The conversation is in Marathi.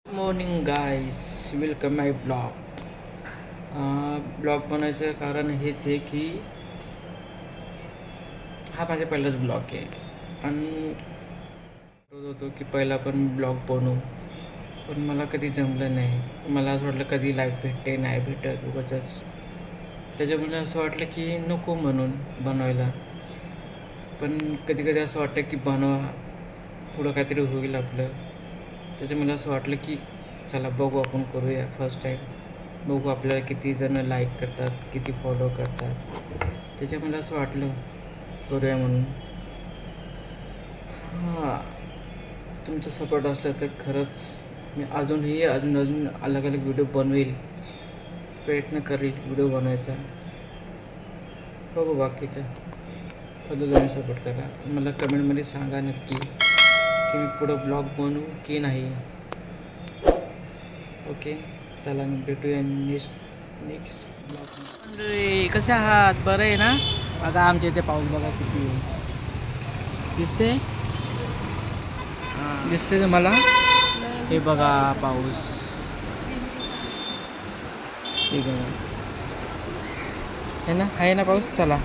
मॉर्निंग गाईज, वेलकम माय ब्लॉग. ब्लॉग बनवायचं कारण हेच आहे की हा माझा पहिलाच ब्लॉग आहे आणि ठरवत होतो की पहिला पण ब्लॉग बनवू, पण मला कधी जमलं नाही. मला असं वाटलं कधी लाईफ भेटते नाही भेटत उगाचच. त्याच्यामुळे असं वाटलं की नको म्हणून बनवायला. पण कधी कधी असं वाटतं की बनवा, पुढं काहीतरी होईल आपलं. त्याच्यामुळे असं वाटलं की चला बघू, आपण करूया फर्स्ट टाईम. बघू आपल्याला किती जण लाईक करतात, किती फॉलो करतात. त्याच्यामुळे असं वाटलं करूया म्हणून. हां, तुमचा सपोर्ट असला तर खरंच मी अजूनही अजून अजून अलग अलग व्हिडिओ बनवेल, प्रयत्न करेल व्हिडिओ बनवायचा. बघू बाकीचं, फक्त तुम्ही सपोर्ट करा. मला कमेंटमध्ये सांगा नक्की की मी पुढं ब्लॉग बनवू की नाही. ओके, चला मग भेटूया नेक्स्ट ब्लॉग. अरे कसे आहात, बरं आहे ना? बघा आमच्या इथे पाऊस बघा किती आहे. दिसते दिसते तुम्हाला? हे बघा पाऊस, हे बघा. आहे ना पाऊस. चला